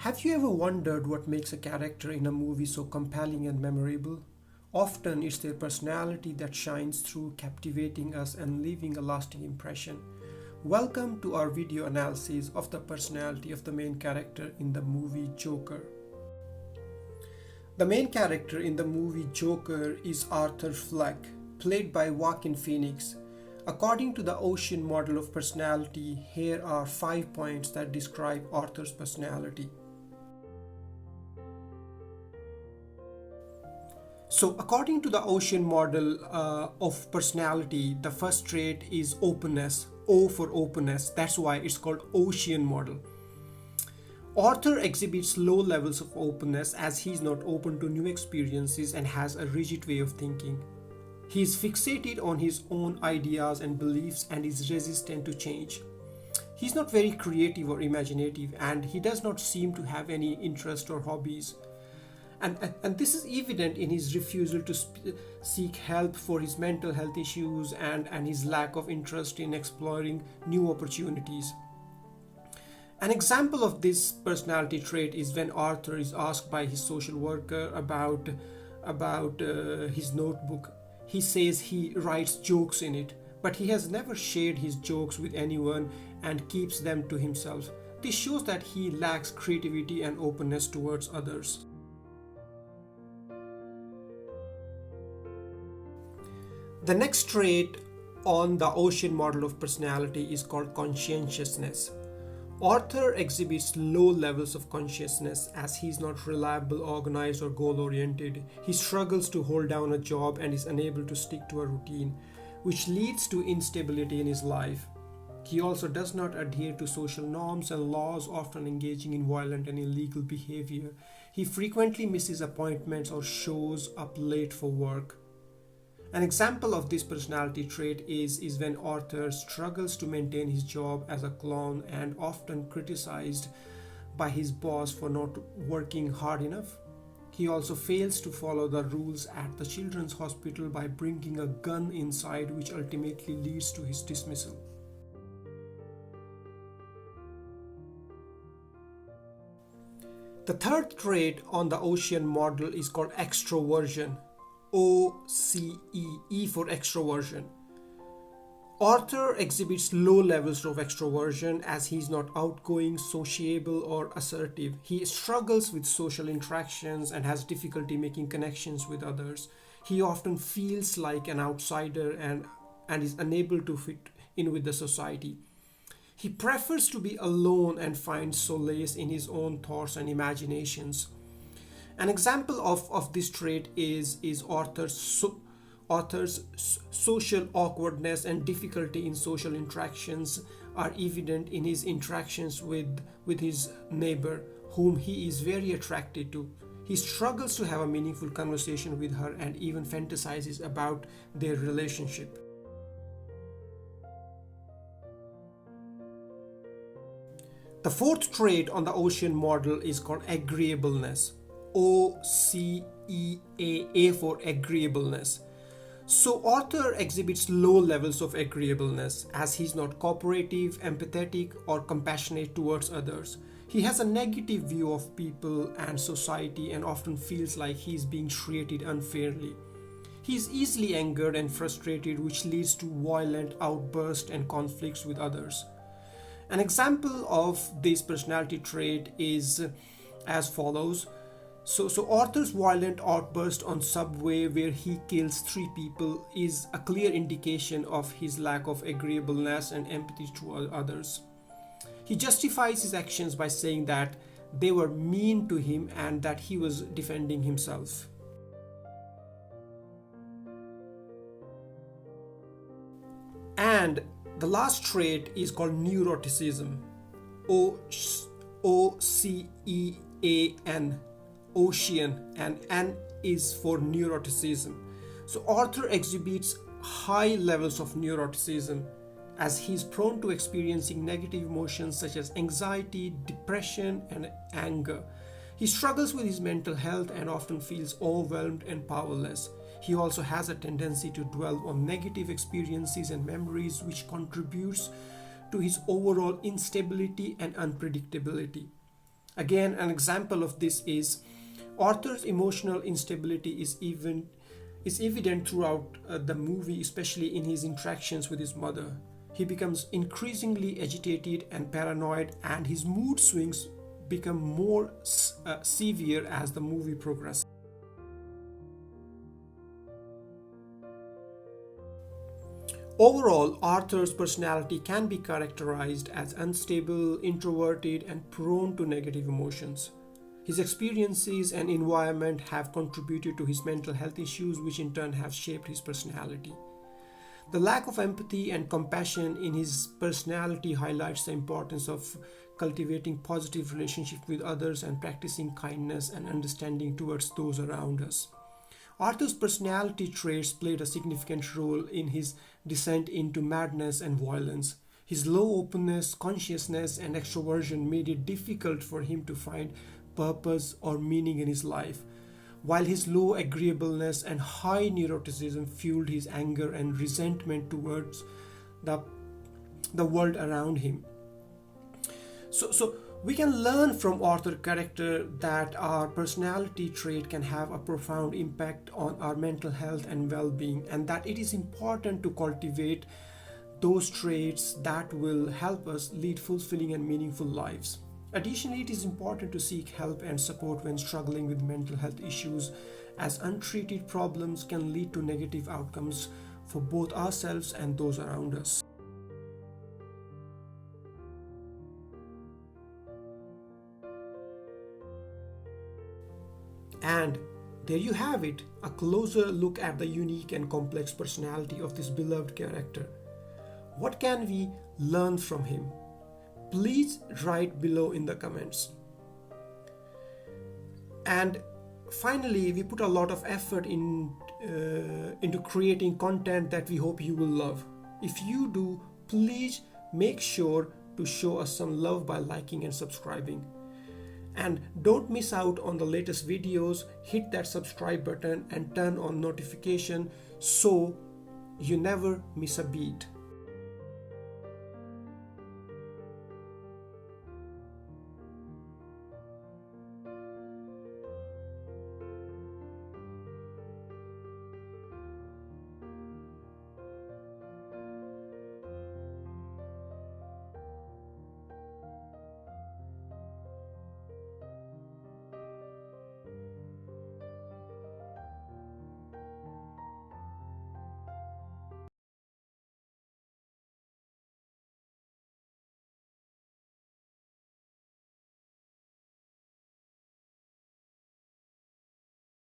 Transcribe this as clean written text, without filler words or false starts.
Have you ever wondered what makes a character in a movie so compelling and memorable? Often it's their personality that shines through, captivating us and leaving a lasting impression. Welcome to our video analysis of the personality of the main character in the movie Joker. The main character in the movie Joker is Arthur Fleck, played by Joaquin Phoenix. According to the Ocean model of personality, here are 5 points that describe Arthur's personality. So, according to the Ocean model of personality, the first trait is openness. O for openness. That's why it's called Ocean model. Arthur exhibits low levels of openness as he is not open to new experiences and has a rigid way of thinking. He is fixated on his own ideas and beliefs and is resistant to change. He is not very creative or imaginative, and he does not seem to have any interest or hobbies. And this is evident in his refusal to seek help for his mental health issues and his lack of interest in exploring new opportunities. An example of this personality trait is when Arthur is asked by his social worker about his notebook. He says he writes jokes in it, but he has never shared his jokes with anyone and keeps them to himself. This shows that he lacks creativity and openness towards others. The next trait on the Ocean model of personality is called conscientiousness. Arthur exhibits low levels of consciousness as he is not reliable, organized, or goal-oriented. He struggles to hold down a job and is unable to stick to a routine, which leads to instability in his life. He also does not adhere to social norms and laws, often engaging in violent and illegal behavior. He frequently misses appointments or shows up late for work. An example of this personality trait is when Arthur struggles to maintain his job as a clown and often criticized by his boss for not working hard enough. He also fails to follow the rules at the children's hospital by bringing a gun inside, which ultimately leads to his dismissal. The third trait on the Ocean model is called extroversion. OCE for extroversion. Arthur exhibits low levels of extroversion as he is not outgoing, sociable, or assertive. He struggles with social interactions and has difficulty making connections with others. He often feels like an outsider and is unable to fit in with the society. He prefers to be alone and finds solace in his own thoughts and imaginations. An example of this trait is Arthur's social awkwardness and difficulty in social interactions are evident in his interactions with his neighbor, whom he is very attracted to. He struggles to have a meaningful conversation with her and even fantasizes about their relationship. The fourth trait on the Ocean model is called agreeableness. OCEA for agreeableness. So Arthur exhibits low levels of agreeableness as he's not cooperative, empathetic, or compassionate towards others. He has a negative view of people and society and often feels like he's being treated unfairly. He is easily angered and frustrated, which leads to violent outbursts and conflicts with others. An example of this personality trait is as follows. So Arthur's violent outburst on subway where he kills 3 people is a clear indication of his lack of agreeableness and empathy to others. He justifies his actions by saying that they were mean to him and that he was defending himself. And the last trait is called neuroticism. OCEAN. Ocean, and N is for neuroticism. So Arthur exhibits high levels of neuroticism as he is prone to experiencing negative emotions such as anxiety, depression, and anger. He struggles with his mental health and often feels overwhelmed and powerless. He also has a tendency to dwell on negative experiences and memories, which contributes to his overall instability and unpredictability. Again, an example of this is Arthur's emotional instability is evident throughout the movie, especially in his interactions with his mother. He becomes increasingly agitated and paranoid, and his mood swings become more severe as the movie progresses. Overall, Arthur's personality can be characterized as unstable, introverted, and prone to negative emotions. His experiences and environment have contributed to his mental health issues, which in turn have shaped his personality. The lack of empathy and compassion in his personality highlights the importance of cultivating positive relationships with others and practicing kindness and understanding towards those around us. Arthur's personality traits played a significant role in his descent into madness and violence. His low openness, consciousness, and extroversion made it difficult for him to find purpose or meaning in his life, while his low agreeableness and high neuroticism fueled his anger and resentment towards the, the world around him. So we can learn from Arthur's character that our personality trait can have a profound impact on our mental health and well-being, and that it is important to cultivate those traits that will help us lead fulfilling and meaningful lives. Additionally, it is important to seek help and support when struggling with mental health issues, as untreated problems can lead to negative outcomes for both ourselves and those around us. And there you have it, a closer look at the unique and complex personality of this beloved character. What can we learn from him? Please write below in the comments. And finally, we put a lot of effort into creating content that we hope you will love. If you do, please make sure to show us some love by liking and subscribing. And don't miss out on the latest videos. Hit that subscribe button and turn on notification so you never miss a beat.